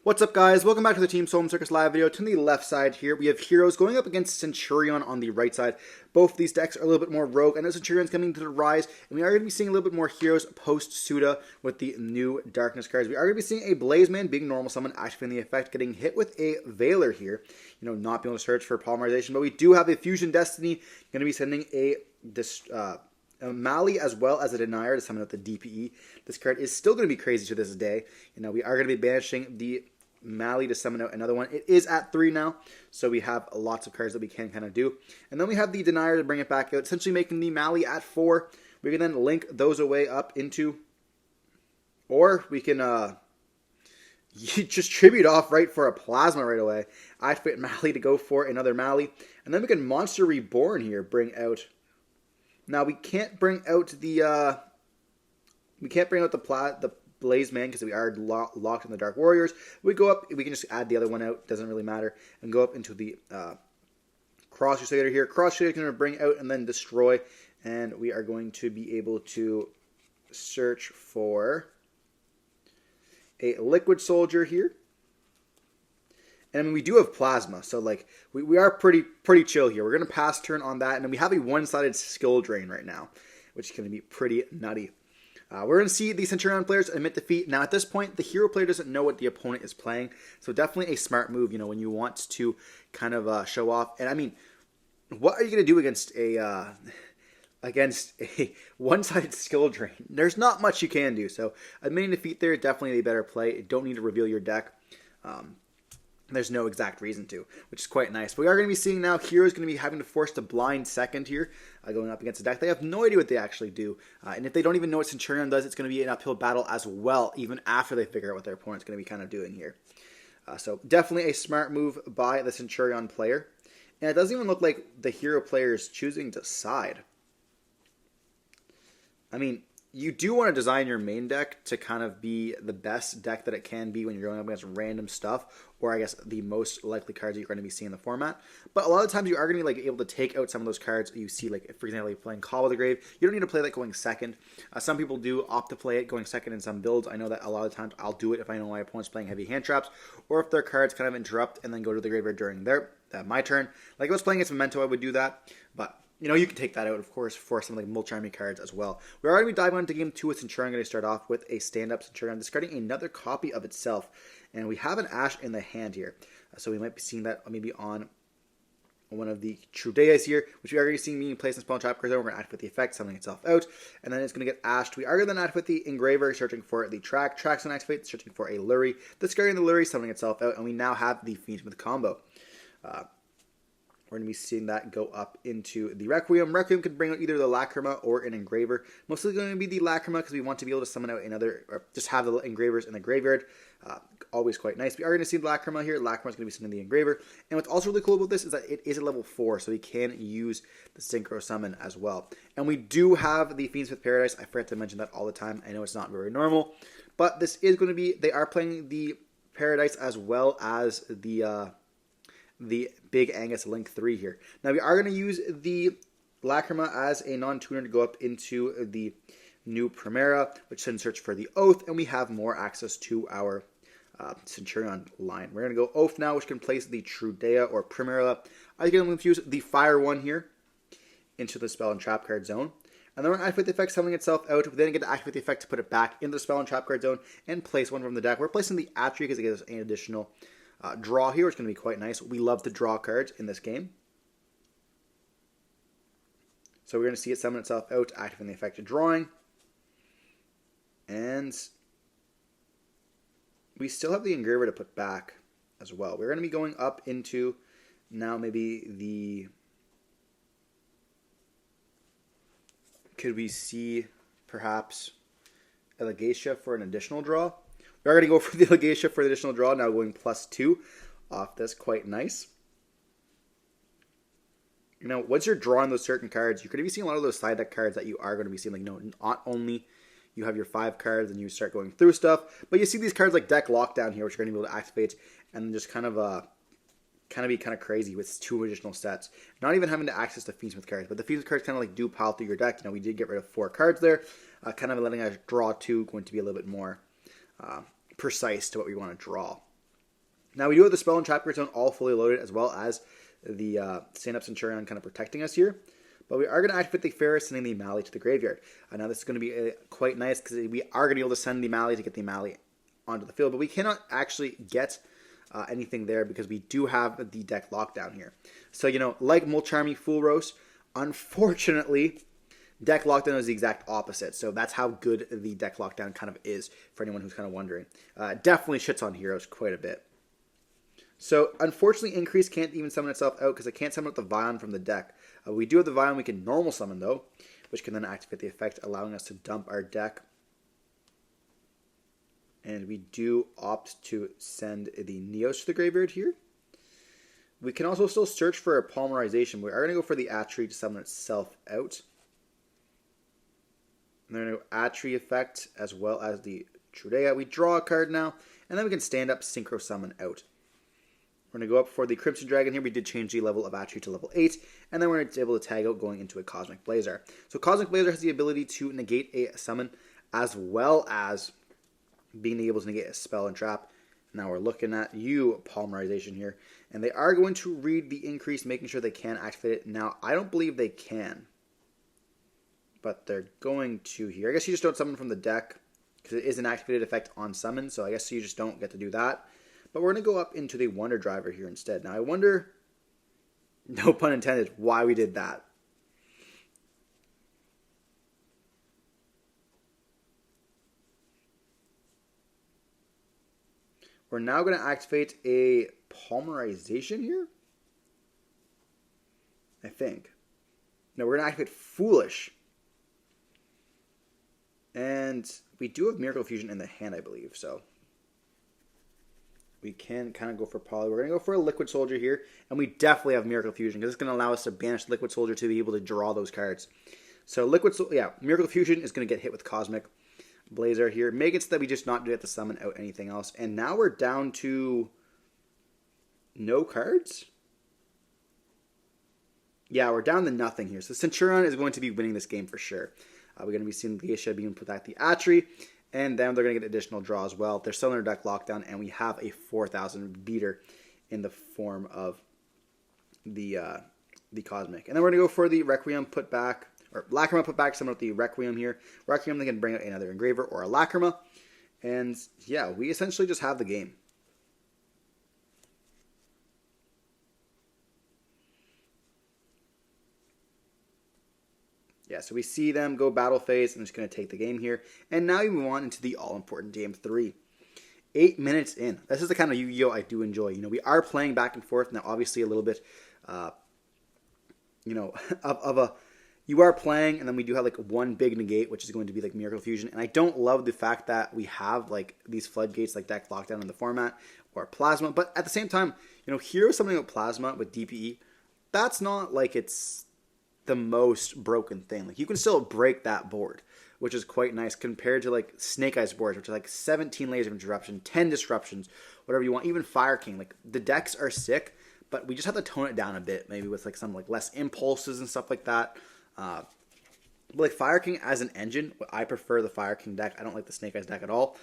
What's up, guys? Welcome back to the Team Solemn Circus live video. To the left side here, we have Heroes going up against Centurion on the right side. Both of these decks are a little bit more rogue. I know Centurion's coming to the rise, and we are going to be seeing a little bit more Heroes post-Suda with the new Darkness cards. We are going to be seeing a Blaze Man being normal summon, activating the effect, getting hit with a Veiler here. You know, not being able to search for polymerization, but we do have a Fusion Destiny. Going to be sending a Mali as well as a Denier to summon out the DPE. This card is still going to be crazy to this day. You know, we are going to be banishing the Mali to summon out another one. It is at 3 now, so we have lots of cards that we can kind of do. And then we have the Denier to bring it back out, essentially making the Mali at 4. We can then link those away up into, or we can just tribute off right for a Plasma right away. Activate Mali to go for another Mali. And then we can Monster Reborn here, bring out. Now we can't bring out the Blaze Man because we are locked in the Dark Warriors. We go up, we can just add the other one out, doesn't really matter, and go up into the Cross Crusader here. Cross Crusader is going to bring out and then destroy, and we are going to be able to search for a Liquid Soldier here. And I mean, we do have Plasma, so like we are pretty chill here. We're going to pass turn on that, and then we have a one-sided skill drain right now, which is going to be pretty nutty. We're going to see the Centurion players admit defeat. Now, at this point, the hero player doesn't know what the opponent is playing, so definitely a smart move, you know, when you want to kind of show off. And I mean, what are you going to do against a one-sided skill drain? There's not much you can do, so admitting defeat there, definitely a better play. You don't need to reveal your deck. There's no exact reason to, which is quite nice. But we are going to be seeing now Heroes going to be having to force the blind second here, going up against the deck. They have no idea what they actually do. And if they don't even know what Centurion does, it's going to be an uphill battle as well, even after they figure out what their opponent's going to be kind of doing here. So definitely a smart move by the Centurion player. And it doesn't even look like the hero player is choosing to side. I mean, you do want to design your main deck to kind of be the best deck that it can be when you're going up against random stuff, or I guess the most likely cards that you're going to be seeing in the format. But a lot of times you are going to be like able to take out some of those cards you see, like for example, you're playing Call of the Grave. You don't need to play that going second. Some people do opt to play it going second in some builds. I know that a lot of times I'll do it if I know my opponent's playing heavy hand traps, or if their cards kind of interrupt and then go to the graveyard during my turn. Like if I was playing against Memento, I would do that, but you know, you can take that out, of course, for some like multi-army cards as well. We're already diving into game 2 with Centurion. Going to start off with a stand-up Centurion, discarding another copy of itself. And we have an Ash in the hand here. So we might be seeing that maybe on one of the True Days here, which we are going to see being placed in Spell and Trap cards. We're going to activate the effect, summoning itself out. And then it's going to get Ashed. We are going to then activate the Engraver, searching for the Track. Track's going to activate, searching for a Lurie. Discarding the Lurie, summoning itself out. And we now have the Fiendsmith combo. We're going to be seeing that go up into the Requiem. Requiem could bring out either the Lacrima or an Engraver. Mostly going to be the Lacrima because we want to be able to summon out another, or just have the Engravers in the graveyard. Always quite nice. We are going to see the Lacrima here. Lacrima is going to be sending the Engraver. And what's also really cool about this is that it is a level 4, so we can use the Synchro Summon as well. And we do have the Fiendsmith Paradise. I forget to mention that all the time. I know it's not very normal. But this is going to be, they are playing the Paradise as well as the Big Angus Link 3 here. Now we are going to use the Lacrima as a non-tuner to go up into the new Primera, which then search for the Oath, and we have more access to our Centurion line. We're going to go Oath now, which can place the Trudea or Primera. I can infuse the Fire one here into the Spell and Trap card zone. And then we're going to activate the effect, summoning itself out. We then get to activate the effect to put it back into the Spell and Trap card zone and place one from the deck. We're placing the Atri because it gives us an additional draw here, which is going to be quite nice. We love to draw cards in this game. So we're going to see it summon itself out, activating the effect of drawing. And we still have the Engraver to put back as well. We're going to be going up into now maybe the... Could we see perhaps a Legacia for an additional draw? We're going to go for the Legacia for the additional draw, now going +2 off this. Quite nice. You know, once you're drawing those certain cards, you're going to be seeing a lot of those side deck cards that you are going to be seeing. Like, you know, not only you have your 5 cards and you start going through stuff, but you see these cards like Deck Lockdown here, which you're going to be able to activate and just kind of be kind of crazy with 2 additional sets. Not even having to access the Fiendsmith cards, but the Fiendsmith cards kind of like do pile through your deck. You know, we did get rid of 4 cards there, kind of letting us draw 2, going to be a little bit more precise to what we want to draw. Now, we do have the Spell and Trap Zone all fully loaded, as well as the stand-up Centurion kind of protecting us here. But we are going to activate the Ferris, sending the Mally to the graveyard. Now, this is going to be quite nice, because we are going to be able to send the Mally to get the Mally onto the field. But we cannot actually get anything there, because we do have the deck lockdown here. So, like Molcharmy Fool Roast, unfortunately, deck lockdown is the exact opposite. So that's how good the deck lockdown kind of is, for anyone who's kind of wondering. Definitely shits on heroes quite a bit. So, unfortunately, Increase can't even summon itself out, because it can't summon out the Vion from the deck. We do have the Vion we can normal summon, though, which can then activate the effect, allowing us to dump our deck. And we do opt to send the Neos to the graveyard here. We can also still search for a Polymerization. We are going to go for the Atri to summon itself out. And then Atri effect, as well as the Trudea. We draw a card now, and then we can stand up Synchro Summon out. We're going to go up for the Crimson Dragon here. We did change the level of Atri to level 8, and then we're able to tag out going into a Cosmic Blazer. So Cosmic Blazer has the ability to negate a summon, as well as being able to negate a spell and trap. Now we're looking at Polymerization here, and they are going to read the Increase, making sure they can activate it. Now, I don't believe they can, but they're going to here. I guess you just don't summon from the deck, because it is an activated effect on summon, so I guess you just don't get to do that. But we're going to go up into the Wonder Driver here instead. Now, I wonder, no pun intended, why we did that. We're now going to activate a Polymerization here, I think. No, we're going to activate Foolish. And we do have Miracle Fusion in the hand, I believe, so we can kind of go for Poly. We're going to go for a Liquid Soldier here, and we definitely have Miracle Fusion, because it's going to allow us to banish Liquid Soldier to be able to draw those cards. So Miracle Fusion is going to get hit with Cosmic Blazer here. Make it so that we just not get to summon out anything else. And now we're down to no cards? Yeah, we're down to nothing here. So Centurion is going to be winning this game for sure. We're going to be seeing Geisha being protect the Atri, and then they're going to get additional draw as well. They're still in their deck lockdown, and we have a 4,000 beater in the form of the Cosmic. And then we're going to go for the Requiem put back, or Lacrima put back, summon with the Requiem here. Requiem, they can bring out another Engraver or a Lacrima. And yeah, we essentially just have the game. Yeah, so we see them go battle phase. I'm just going to take the game here. And now we move on into the all-important game 3. 8 minutes in. This is the kind of Yu-Gi-Oh! I do enjoy. We are playing back and forth. Now, obviously, a little bit, you are playing, and then we do have, like, one big negate, which is going to be, like, Miracle Fusion. And I don't love the fact that we have, like, these floodgates, like deck lockdown in the format, or Plasma. But at the same time, Hero something with Plasma, with DPE, that's not, like, it's the most broken thing. Like, you can still break that board, which is quite nice compared to like Snake Eyes boards, which are like 17 layers of interruption, 10 disruptions, whatever you want. Even Fire King, like the decks are sick, but we just have to tone it down a bit, maybe with like some like less impulses and stuff like that. But like Fire King as an engine, I prefer the Fire King deck. I don't like the Snake Eyes deck at all.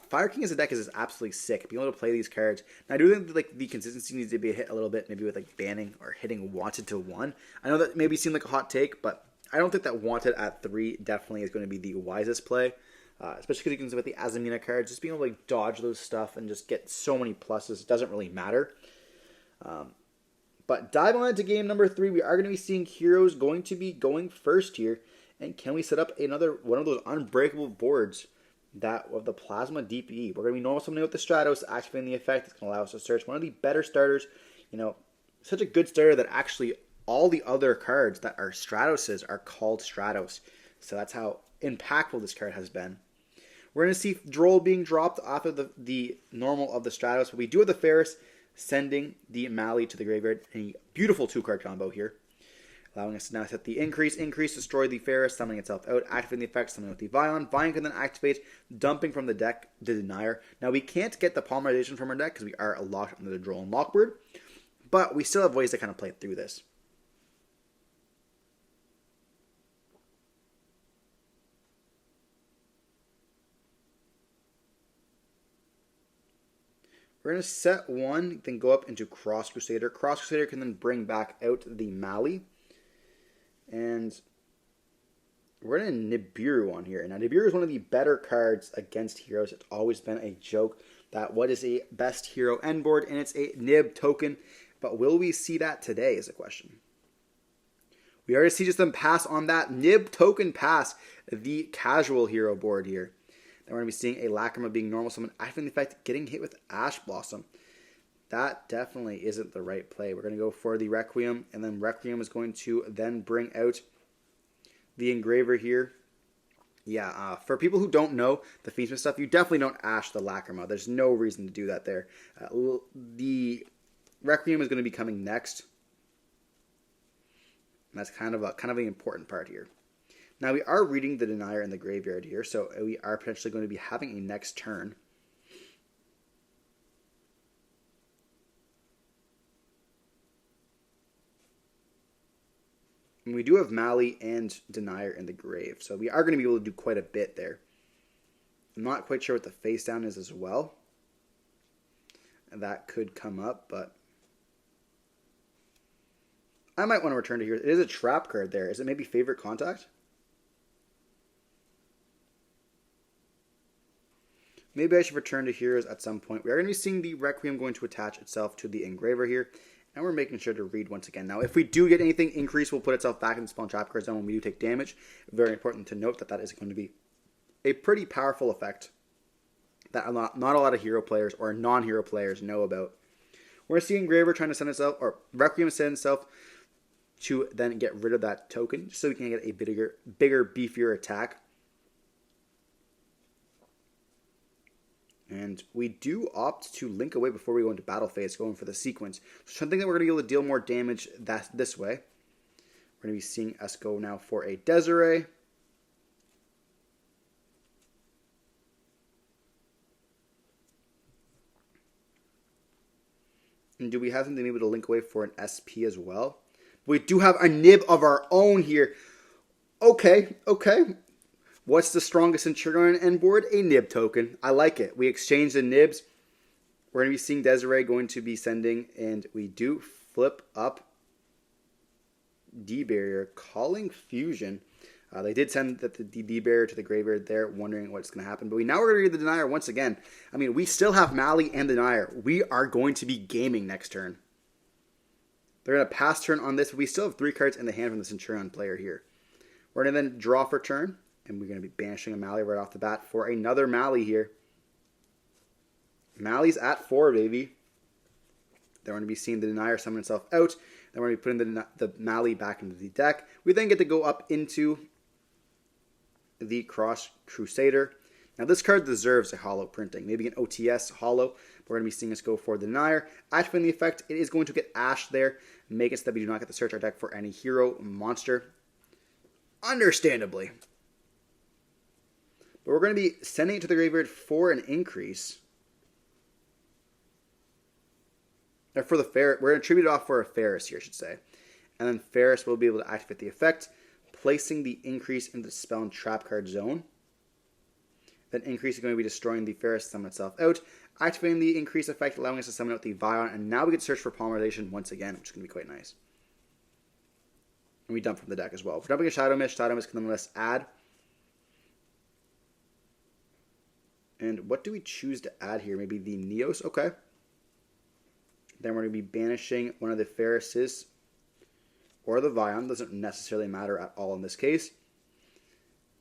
Fire King as a deck is absolutely sick. Being able to play these cards. Now, I do think like the consistency needs to be hit a little bit, maybe with like banning or hitting Wanted to 1. I know that maybe seemed like a hot take, but I don't think that Wanted at 3 definitely is going to be the wisest play. Especially because you can see with the Azamina cards, just being able to like dodge those stuff and just get so many pluses, it doesn't really matter. But dive on into game number 3. We are going to be seeing heroes going to be going first here. And can we set up another one of those unbreakable boards that of the Plasma DPE? We're going to be normal summoning with the Stratos, activating the effect. It's going to allow us to search one of the better starters. Such a good starter that actually all the other cards that are Stratoses are called Stratos. So that's how impactful this card has been. We're going to see Droll being dropped off of the normal of the Stratos. But we do have the Ferris sending the Mally to the graveyard. A beautiful 2-card combo here, allowing us to now set the increase, destroy the Ferris, summoning itself out, activating the effect, summoning with the Vion. Vion can then activate, dumping from the deck the Denier. Now, we can't get the Polymerization from our deck because we are locked under the Droll and Lockbird, but we still have ways to kind of play through this. We're going to set one, then go up into Cross Crusader. Cross Crusader can then bring back out the Mali. And we're going to Nibiru on here. Now, Nibiru is one of the better cards against heroes. It's always been a joke that what is a best hero end board, and it's a Nib token. But will we see that today is a question. We already see just them pass on that Nib token pass the casual hero board here. Then we're going to be seeing a Lacrima being normal summon, activating the effect, getting hit with Ash Blossom. That definitely isn't the right play. We're going to go for the Requiem, and then Requiem is going to then bring out the Engraver here. Yeah, for people who don't know the Fiendsmith stuff, you definitely don't Ash the Lacrima. There's no reason to do that there. The Requiem is going to be coming next. And that's kind of the important part here. Now, we are reading the Denier in the graveyard here, so we are potentially going to be having a next turn. And we do have Mali and Denier in the grave, so we are going to be able to do quite a bit there. I'm not quite sure what the face down is as well. That could come up, but I might want to return to here. It is a trap card there. Is it maybe Favorite Contact? Maybe I should return to Heroes at some point. We are going to be seeing the Requiem going to attach itself to the Engraver here. And we're making sure to read once again. Now, if we do get anything increased, we'll put itself back in the Spawn Trap card zone when we do take damage. Very important to note that that is going to be a pretty powerful effect that not a lot of hero players or non-hero players know about. We're seeing Engraver trying to send itself, or Requiem send itself to then get rid of that token so we can get a bigger, beefier attack. And we do opt to link away before we go into battle phase, going for the sequence. So I think that we're going to be able to deal more damage this way. We're going to be seeing us go now for a Desiree. And do we have something maybe to link away for an SP as well? We do have a Nib of our own here. Okay. What's the strongest Centurion end board? A Nib token. I like it. We exchange the Nibs. We're going to be seeing Desiree going to be sending, and we do flip up D-Barrier, calling Fusion. They did send the D-Barrier to the graveyard there, wondering what's going to happen. But now we're going to read the Denier once again. I mean, we still have Mali and Denier. We are going to be gaming next turn. They're going to pass turn on this, but we still have 3 cards in the hand from the Centurion player here. We're going to then draw for turn. And we're going to be banishing a Mali right off the bat for another Mali here. Mali's at 4, baby. Then we're going to be seeing the Denier summon itself out. Then we're going to be putting the Mali back into the deck. We then get to go up into the Cross Crusader. Now this card deserves a holo printing. Maybe an OTS holo. We're going to be seeing us go for the Denier. Activating the effect, it is going to get Ash there. Make it so that we do not get to search our deck for any hero monster. Understandably. But we're going to be sending it to the graveyard for an increase. Or for the Ferris. We're going to tribute it off for a Ferris here, I should say. And then Ferris will be able to activate the effect, placing the increase into the spell and trap card zone. Then increase is going to be destroying the Ferris, summon itself out. Activating the increase effect, allowing us to summon out the Vion. And now we get to search for Polymerization once again, which is going to be quite nice. And we dump from the deck as well. If we're dumping a Shadow Mist can then let us add. And what do we choose to add here? Maybe the Neos? Okay. Then we're going to be banishing one of the Ferrises or the Vion. Doesn't necessarily matter at all in this case.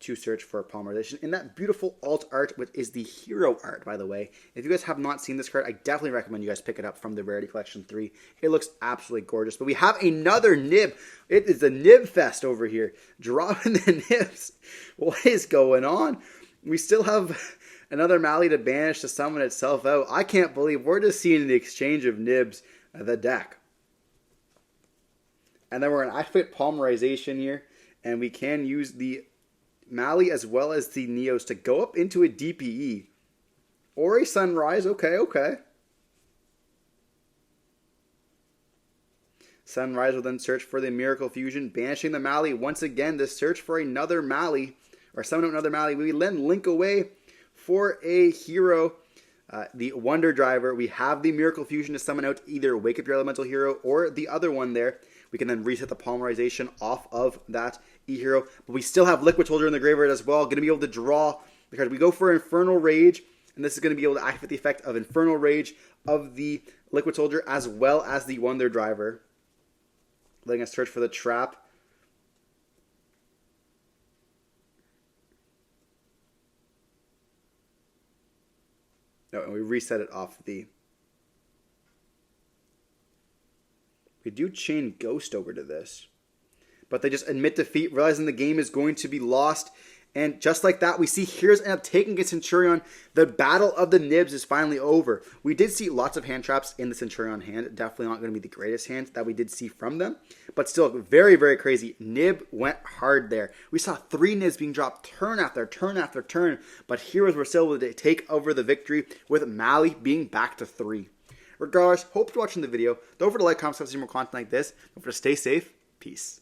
To search for Polymerization. And that beautiful alt art, which is the hero art, by the way. If you guys have not seen this card, I definitely recommend you guys pick it up from the Rarity Collection 3. It looks absolutely gorgeous. But we have another Nib. It is a Nib fest over here. Dropping the Nibs. What is going on? We still have another Mali to banish to summon itself out. I can't believe we're just seeing the exchange of Nibs the deck. And then we're going to activate Polymerization here. And we can use the Mali as well as the Neos to go up into a DPE. Or a Sunrise. Okay. Sunrise will then search for the Miracle Fusion, banishing the Mali. Once again, to search for another Mali, or summon another Mali. We then link away for a hero the Wonder Driver. We have the Miracle Fusion to summon out either Wake Up Your Elemental Hero or the other one there. We can then reset the polymerization off of that E-Hero. But we still have Liquid Soldier in the graveyard as well. Going to be able to draw the card. We go for Infernal Rage, and this is going to be able to activate the effect of Infernal Rage of the Liquid Soldier as well as the Wonder Driver. Letting us search for the trap. No, and we reset it off the... We do chain Ghost over to this. But they just admit defeat, realizing the game is going to be lost. And just like that, we see Heroes end up taking a Centurion. The battle of the Nibs is finally over. We did see lots of hand traps in the Centurion hand. Definitely not going to be the greatest hand that we did see from them. But still, very, very crazy. Nib went hard there. We saw 3 Nibs being dropped turn after turn after turn. But Heroes were still able to take over the victory with Mali being back to 3. Regardless, hope you're watching the video. Don't forget to like, comment, subscribe, see more content like this. Don't forget to stay safe. Peace.